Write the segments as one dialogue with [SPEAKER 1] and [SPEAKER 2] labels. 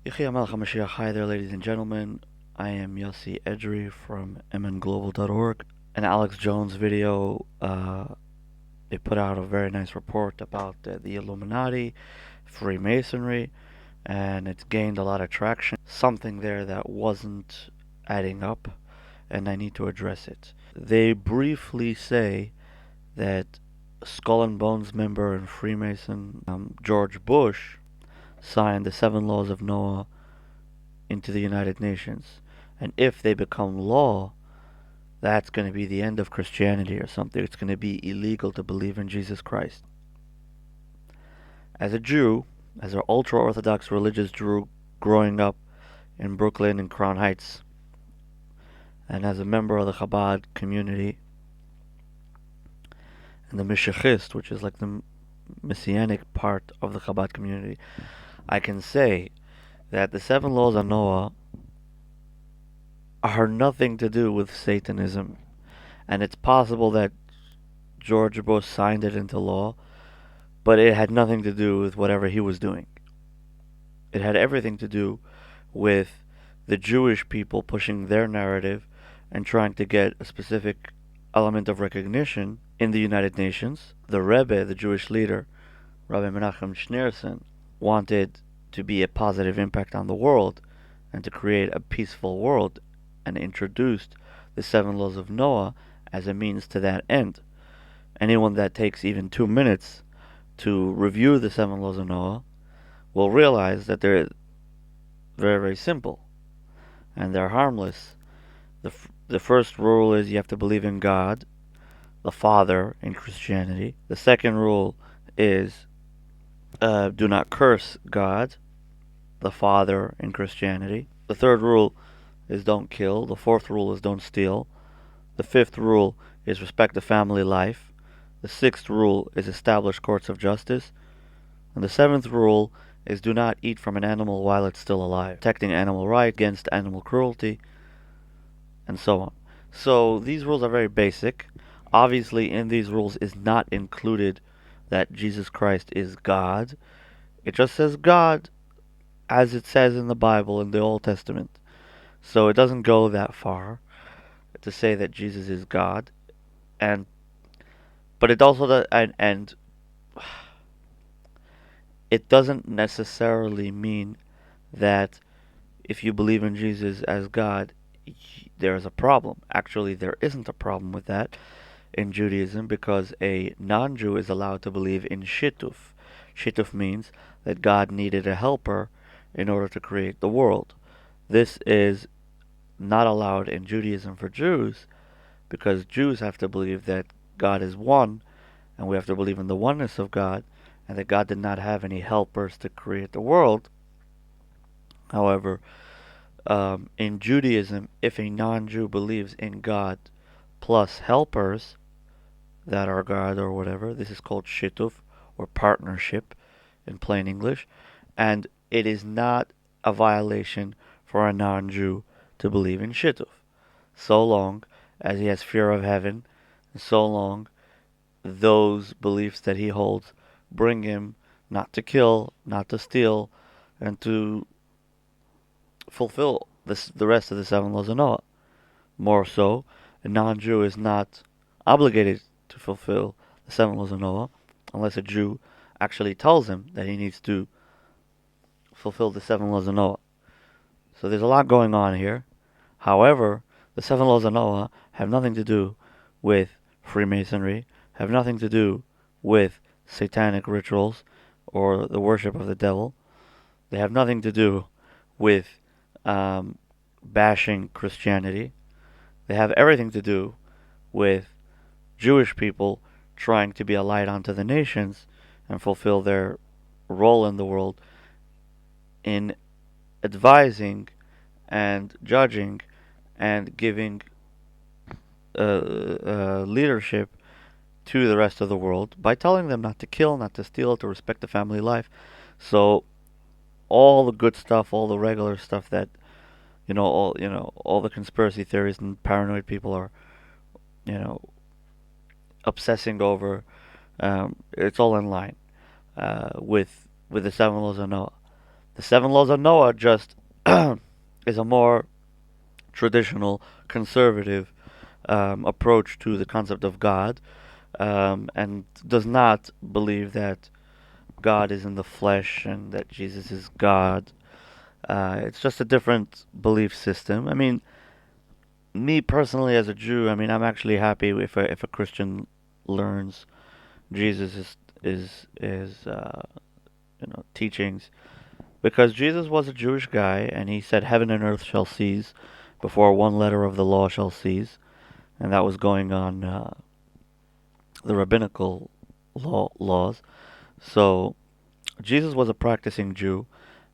[SPEAKER 1] Moshiach. Hi there, ladies and gentlemen. I am EDERY from mnglobal.org. An Alex Jones video, they put out a very nice report about the Illuminati, Freemasonry, and it's gained a lot of traction. Something there that wasn't adding up, and I need to address it. They briefly say that Skull and Bones member and Freemason George Bush signed the 7 Laws of Noah into the United Nations. And if they become law, that's going to be the end of Christianity or something. It's going to be illegal to believe in Jesus Christ. As a Jew, as an ultra Orthodox religious Jew growing up in Brooklyn and Crown Heights, and as a member of the Chabad community and the Mishachist, which is like the Messianic part of the Chabad community, I can say that the 7 Laws of Noah are nothing to do with Satanism. And it's possible that George Bush signed it into law, but it had nothing to do with whatever he was doing. It had everything to do with the Jewish people pushing their narrative and trying to get a specific element of recognition in the United Nations. The Rebbe, the Jewish leader, Rabbi Menachem Schneerson, wanted to be a positive impact on the world and to create a peaceful world, and introduced the 7 Laws of Noah as a means to that end. Anyone that takes even 2 minutes to review the 7 Laws of Noah will realize that they're very, very simple and they're harmless. The first rule is you have to believe in God, the Father, in Christianity. The second rule is do not curse God, the Father, in Christianity. The third rule is don't kill. The fourth rule is don't steal. The fifth rule is respect the family life. The sixth rule is establish courts of justice. And the seventh rule is do not eat from an animal while it's still alive, protecting animal rights against animal cruelty, and so on. So these rules are very basic. Obviously, in these rules is not included that Jesus Christ is God. It just says God as it says in the Bible in the Old Testament. So it doesn't go that far to say that Jesus is God, and but it also does, and it doesn't necessarily mean that if you believe in Jesus as God, there's a problem. Actually, there isn't a problem with that in Judaism, because a non-Jew is allowed to believe in Shituf. Shituf means that God needed a helper in order to create the world. This is not allowed in Judaism for Jews, because Jews have to believe that God is one, and we have to believe in the oneness of God, and that God did not have any helpers to create the world. However, in Judaism, if a non-Jew believes in God plus helpers that are God or whatever, this is called shituf, or partnership in plain English, and it is not a violation for a non-Jew to believe in shituf, so long as he has fear of heaven, and so long those beliefs that he holds bring him not to kill, not to steal, and to fulfill the rest of the 7 Laws of Noah. More so, a non-Jew is not obligated to fulfill the 7 Laws of Noah unless a Jew actually tells him that he needs to fulfill the 7 Laws of Noah. So there's a lot going on here. However, the 7 Laws of Noah have nothing to do with Freemasonry, have nothing to do with satanic rituals or the worship of the devil. They have nothing to do with bashing Christianity. They have everything to do with Jewish people trying to be a light unto the nations and fulfill their role in the world in advising and judging and giving leadership to the rest of the world by telling them not to kill, not to steal, to respect the family life. So all the good stuff, all the regular stuff that all the conspiracy theories and paranoid people are, you know, obsessing over. It's all in line with the 7 Laws of Noah. The seven laws of Noah just is a more traditional, conservative approach to the concept of God, and does not believe that God is in the flesh and that Jesus is God. It's just a different belief system. I mean, me personally as a Jew, I mean, I'm actually happy if a Christian learns Jesus is teachings, because Jesus was a Jewish guy and he said heaven and earth shall cease before one letter of the law shall cease, and that was going on the rabbinical laws. So Jesus was a practicing Jew,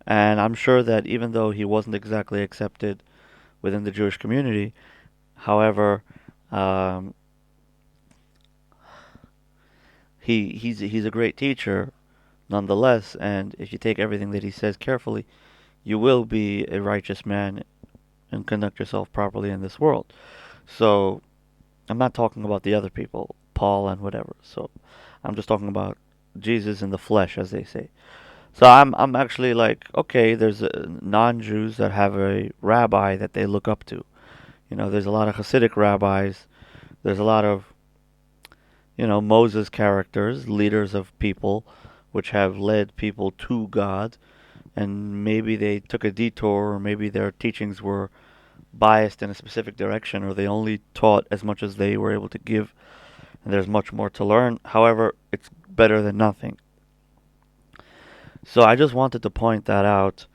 [SPEAKER 1] and I'm sure that even though he wasn't exactly accepted within the Jewish community, however, um, he's a great teacher nonetheless. And if you take everything that he says carefully, you will be a righteous man and conduct yourself properly in this world. So I'm not talking about the other people, Paul and whatever. So I'm just talking about Jesus in the flesh, as they say. So I'm actually like, okay, there's non-Jews that have a rabbi that they look up to. There's a lot of Hasidic rabbis. There's a lot of Moses characters, leaders of people, which have led people to God. And maybe they took a detour, or maybe their teachings were biased in a specific direction, or they only taught as much as they were able to give. And there's much more to learn. However, it's better than nothing. So I just wanted to point that out.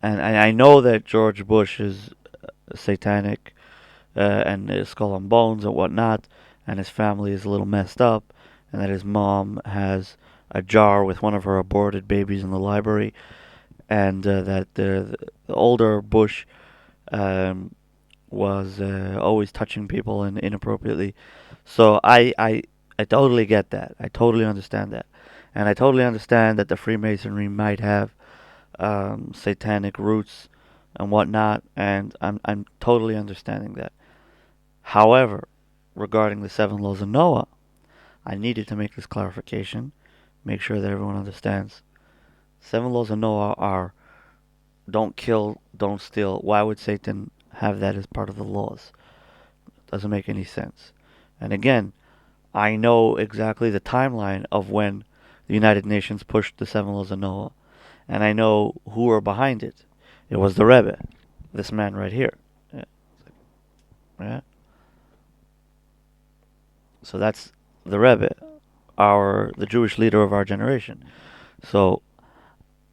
[SPEAKER 1] And I know that George Bush is satanic, and is skull and bones and whatnot, and his family is a little messed up, and that his mom has a jar with one of her aborted babies in the library, and that the older Bush um, was always touching people and inappropriately. So I totally get that. I totally understand that. And I totally understand that the Freemasonry might have satanic roots and whatnot, and I'm totally understanding that. However, regarding the seven laws of Noah, I needed to make this clarification, make sure that everyone understands. Seven laws of Noah are don't kill, don't steal. Why would Satan have that as part of the laws? Doesn't make any sense. And again, I know exactly the timeline of when the United Nations pushed the seven laws of Noah, and I know who were behind it. It was the Rebbe, this man right here. Yeah. Yeah. So that's the Rebbe, the Jewish leader of our generation. So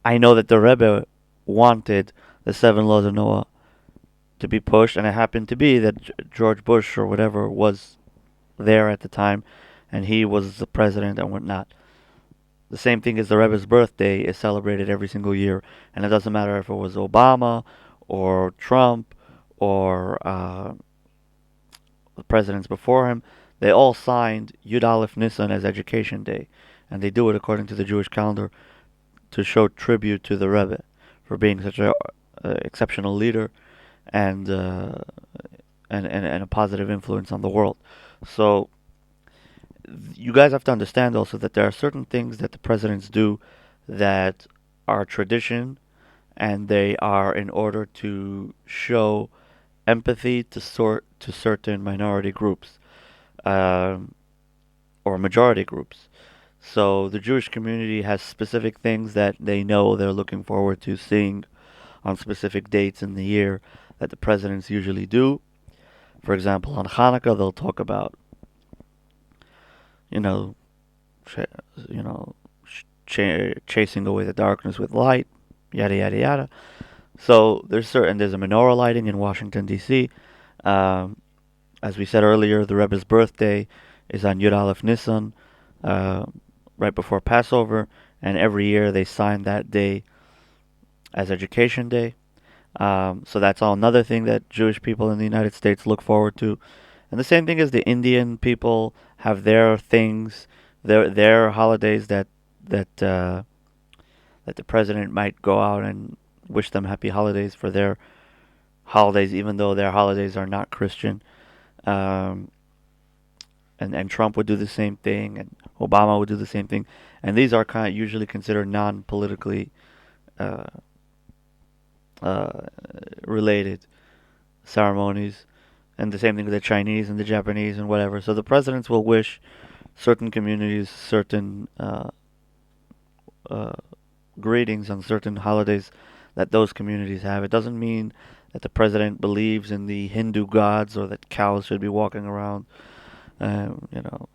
[SPEAKER 1] I know that the Rebbe wanted the seven laws of Noah to be pushed, and it happened to be that George Bush or whatever was there at the time, and he was the president and whatnot. The same thing as the Rebbe's birthday is celebrated every single year, and it doesn't matter if it was Obama or Trump or the presidents before him. They all signed Yud Aleph Nisan as Education Day, and they do it according to the Jewish calendar to show tribute to the Rebbe for being such a exceptional leader and, and a positive influence on the world. So you guys have to understand also that there are certain things that the presidents do that are tradition, and they are in order to show empathy to certain minority groups, um, or majority groups. So the Jewish community has specific things that they know they're looking forward to seeing on specific dates in the year that the presidents usually do. For example, on Hanukkah, they'll talk about, you know, ch- you know, chasing away the darkness with light, yada yada yada. So there's a menorah lighting in Washington D.C. Um, as we said earlier, the Rebbe's birthday is on Yud Aleph Nisan, uh, right before Passover, and every year they sign that day as Education Day. So that's all another thing that Jewish people in the United States look forward to. And the same thing as the Indian people have their things, their holidays that that the president might go out and wish them happy holidays for their holidays, even though their holidays are not Christian. Um, and Trump would do the same thing, and Obama would do the same thing. And these are kind of usually considered non-politically uh, related ceremonies, and the same thing with the Chinese and the Japanese and whatever. So the presidents will wish certain communities certain uh, greetings on certain holidays that those communities have. It doesn't mean that the president believes in the Hindu gods or that cows should be walking around, you know,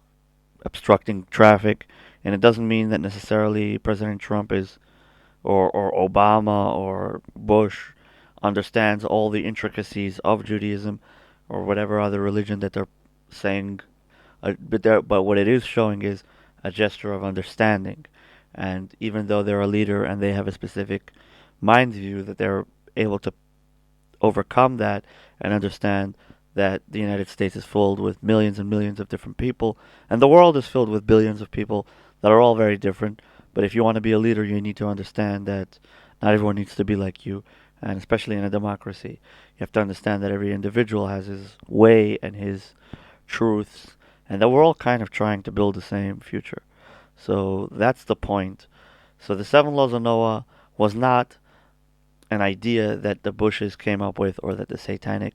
[SPEAKER 1] obstructing traffic. And it doesn't mean that necessarily President Trump is, or Obama or Bush understands all the intricacies of Judaism or whatever other religion that they're saying. But what it is showing is a gesture of understanding. And even though they're a leader and they have a specific mind view, that they're able to overcome that and understand that the United States is filled with millions and millions of different people, and the world is filled with billions of people that are all very different. But if you want to be a leader, you need to understand that not everyone needs to be like you, and especially in a democracy, you have to understand that every individual has his way and his truths, and that we're all kind of trying to build the same future. So that's the point. So the seven laws of Noah was not an idea that the Bushes came up with or that the Satanic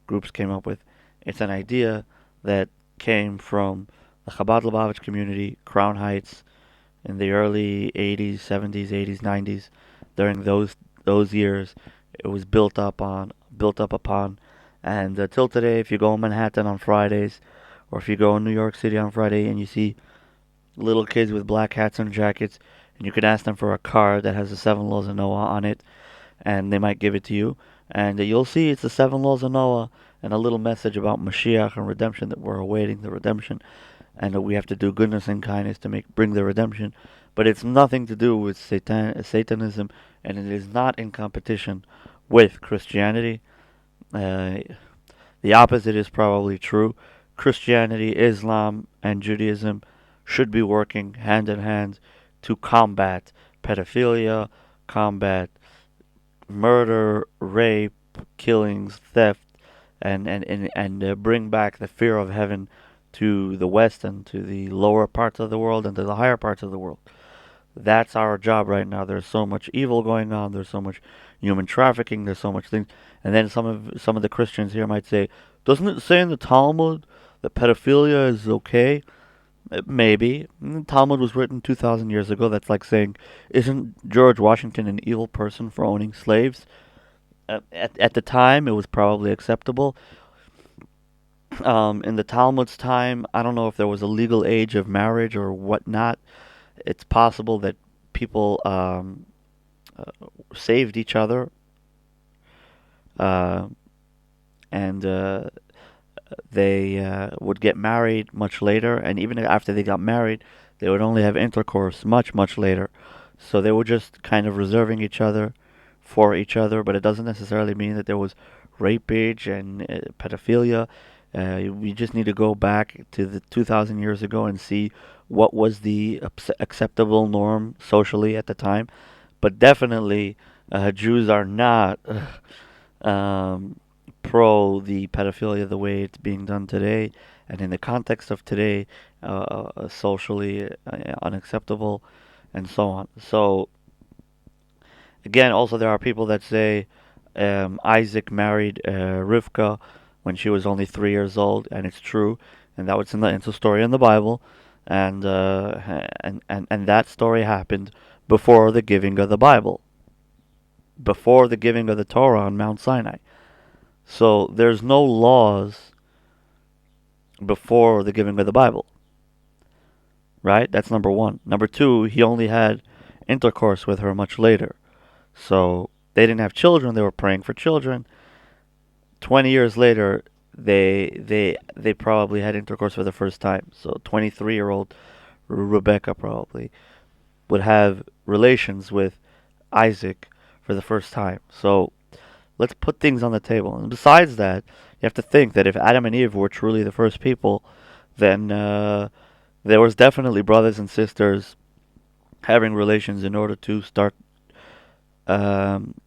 [SPEAKER 1] groups came up with. It's an idea that came from the Chabad Lubavitch community, Crown Heights, in the early 80s, 70s, 80s, 90s. During those years, it was built up upon, and till today, if you go in Manhattan on Fridays, or if you go in New York City on Friday and you see little kids with black hats and jackets, and you can ask them for a card that has the seven laws of Noah on it, and they might give it to you. And you'll see it's the seven laws of Noah and a little message about Mashiach and redemption, that we're awaiting the redemption, and that we have to do goodness and kindness to bring the redemption. But it's nothing to do with Satanism, and it is not in competition with Christianity. Uh, the opposite is probably true. Christianity, Islam, and Judaism should be working hand in hand to combat pedophilia, combat murder, rape, killings, theft, and bring back the fear of heaven to the West and to the lower parts of the world and to the higher parts of the world. That's our job right now. There's so much evil going on. There's so much human trafficking. There's so much things. And then some of the Christians here might say, "Doesn't it say in the Talmud that pedophilia is okay?" Maybe. The Talmud was written 2,000 years ago. That's like saying, "Isn't George Washington an evil person for owning slaves?" At the time, it was probably acceptable. In the Talmud's time, I don't know if there was a legal age of marriage or whatnot. It's possible that people uh, saved each other, uh, and they would get married much later, and even after they got married, they would only have intercourse much, much later. So they were just kind of reserving each other for each other, but it doesn't necessarily mean that there was rapage and pedophilia. We just need to go back to the 2,000 years ago and see what was the acceptable norm socially at the time. But definitely, Jews are not um, pro the pedophilia the way it's being done today, and in the context of today, socially unacceptable, and so on. So again, also there are people that say Isaac married Rivka when she was only 3 years old, and it's true, and that was it's a story in the Bible, and that story happened before the giving of the Bible, before the giving of the Torah on Mount Sinai. So there's no laws before the giving of the Bible, right? That's number one. Number two, he only had intercourse with her much later. So they didn't have children, they were praying for children. 20 years later, they probably had intercourse for the first time. So 23-year-old Rebecca probably would have relations with Isaac for the first time. So let's put things on the table. And besides that, you have to think that if Adam and Eve were truly the first people, then there was definitely brothers and sisters having relations in order to start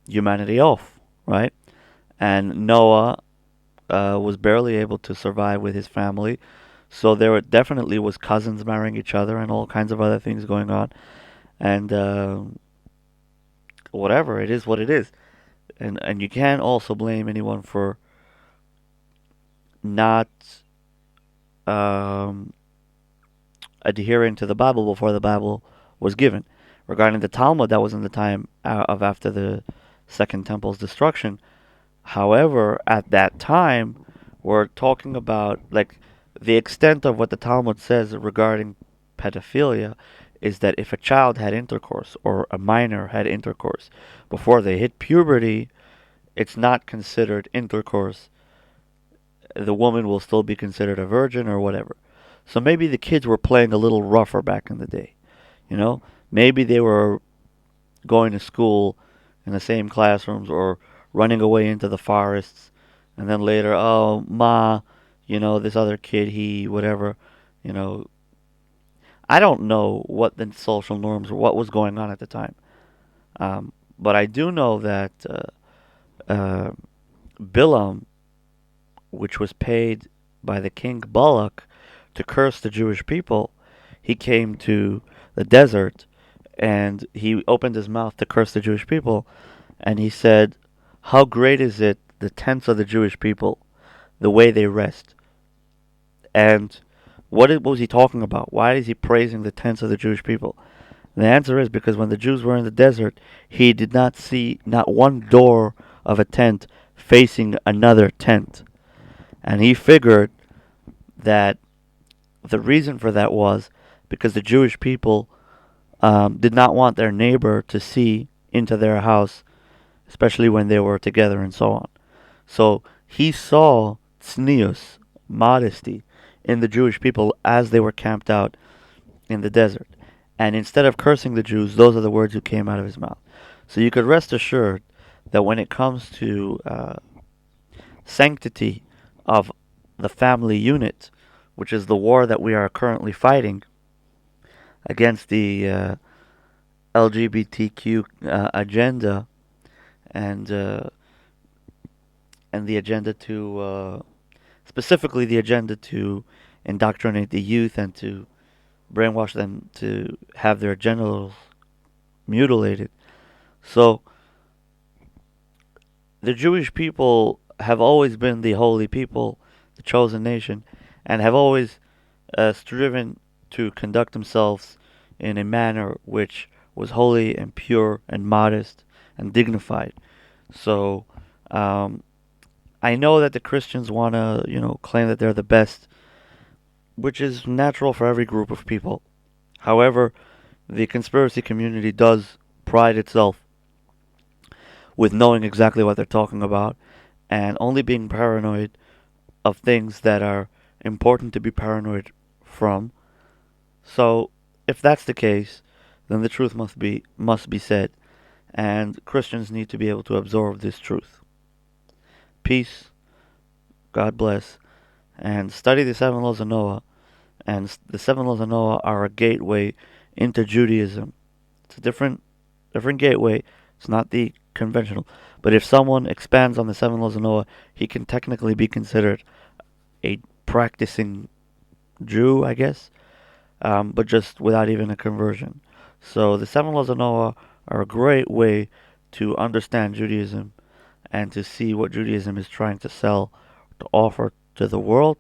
[SPEAKER 1] humanity off, right? And Noah was barely able to survive with his family, so there definitely was cousins marrying each other and all kinds of other things going on. And whatever, it is what it is. and you can't also blame anyone for not um, adhering to the Bible before the Bible was given. Regarding the Talmud, that was in the time of after the Second Temple's destruction. However, at that time, we're talking about like the extent of what the Talmud says regarding pedophilia is that if a child had intercourse or a minor had intercourse before they hit puberty, it's not considered intercourse. The woman will still be considered a virgin or whatever. So maybe the kids were playing a little rougher back in the day. You know, maybe they were going to school in the same classrooms or running away into the forests, and then later, oh, ma, this other kid, he, whatever, you know. I don't know what the social norms or what was going on at the time. But I do know that uh, Bilam, which was paid by the king Balak to curse the Jewish people, he came to the desert and he opened his mouth to curse the Jewish people, and he said, "How great is it, the tents of the Jewish people, the way they rest." And what was he talking about? Why is he praising the tents of the Jewish people? And the answer is because when the Jews were in the desert, he did not see not one door of a tent facing another tent. And he figured that the reason for that was because the Jewish people did not want their neighbor to see into their house, especially when they were together and so on. So he saw tznius, modesty, in the Jewish people as they were camped out in the desert. And instead of cursing the Jews, those are the words that came out of his mouth. So you could rest assured that when it comes to sanctity of the family unit, which is the war that we are currently fighting against the LGBTQ agenda and uh, and the agenda to specifically the agenda to indoctrinate the youth and to brainwash them to have their genitals mutilated. So the Jewish people have always been the holy people, the chosen nation, and have always striven to conduct themselves in a manner which was holy and pure and modest and dignified. So um, I know that the Christians want to, claim that they're the best, which is natural for every group of people. However, the conspiracy community does pride itself with knowing exactly what they're talking about and only being paranoid of things that are important to be paranoid from. So, if that's the case, then the truth must be said, and Christians need to be able to absorb this truth. Peace, God bless, and study the seven laws of Noah. And the seven laws of Noah are a gateway into Judaism. It's a different gateway. It's not the conventional. But if someone expands on the seven laws of Noah, he can technically be considered a practicing Jew, I guess, but just without even a conversion. So the seven laws of Noah are a great way to understand Judaism and to see what Judaism is trying to sell, to offer to the world.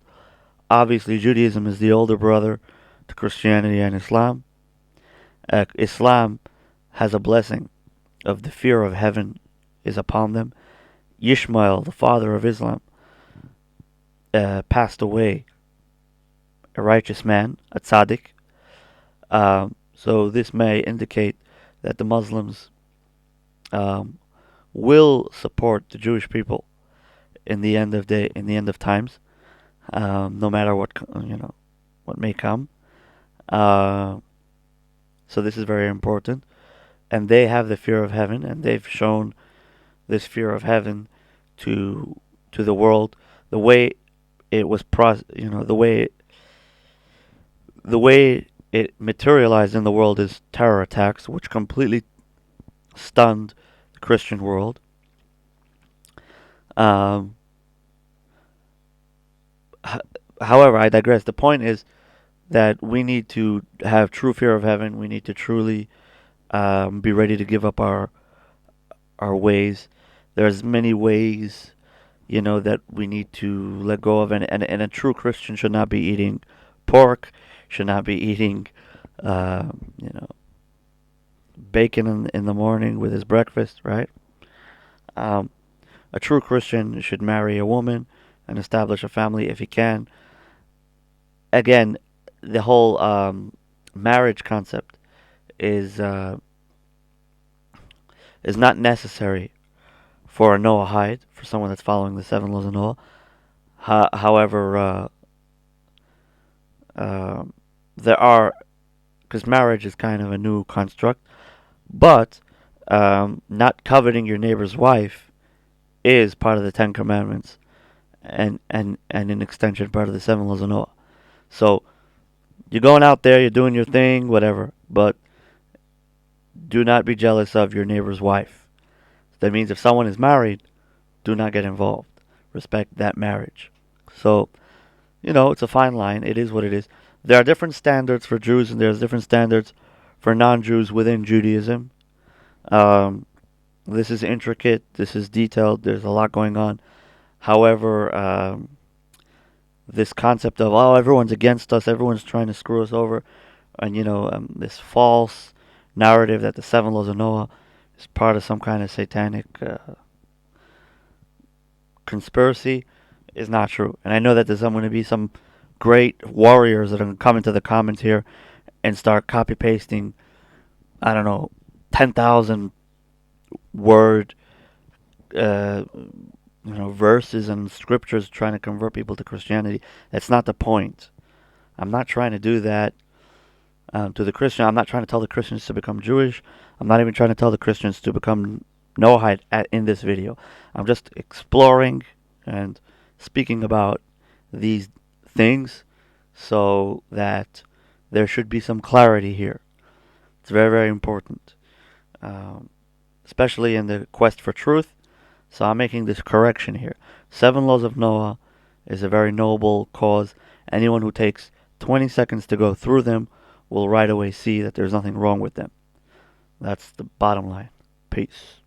[SPEAKER 1] Obviously, Judaism is the older brother to Christianity and Islam. Islam has a blessing of the fear of heaven is upon them. Ishmael, the father of Islam, passed away a righteous man, a tzaddik. So this may indicate that the Muslims will support the Jewish people in the end of times, no matter what may come. Uh, so this is very important, and they have the fear of heaven, and they've shown this fear of heaven to the world. The way it was the way it materialized in the world is terror attacks, which completely stunned the Christian world. Um, However, I digress. The point is that we need to have true fear of heaven. We need to truly be ready to give up our ways There's many ways, that we need to let go of, and a true Christian should not be eating pork, should not be eating, uh, you know, bacon in the morning with his breakfast, right? Um, a true Christian should marry a woman and establish a family if he can. Again, the whole marriage concept is uh, is not necessary for a Noahide, for someone that's following the seven laws of Noah. However, uh, there are, because marriage is kind of a new construct, but not coveting your neighbor's wife is part of the Ten Commandments, and in extension part of the seven laws of Noah. So you're going out there, you're doing your thing, whatever, but do not be jealous of your neighbor's wife. That means if someone is married, do not get involved. Respect that marriage. So, it's a fine line. It is what it is. There are different standards for Jews, and there's different standards for non-Jews within Judaism. Um, this is intricate. This is detailed. There's a lot going on. However, this concept of, everyone's against us, everyone's trying to screw us over, and this false narrative that the seven laws of Noah is part of some kind of satanic conspiracy is not true. And I know that there's going to be some great warriors that are going to come into the comments here and start copy pasting, I don't know, 10,000 word verses and scriptures trying to convert people to Christianity. That's not the point. I'm not trying to do that to the Christian. I'm not trying to tell the Christians to become Jewish. I'm not even trying to tell the Christians to become Noahide in this video. I'm just exploring and speaking about these things so that there should be some clarity here. It's very, very important, especially in the quest for truth. So I'm making this correction here. Seven Laws of Noah is a very noble cause. Anyone who takes 20 seconds to go through them will right away see that there's nothing wrong with them. That's the bottom line. Peace.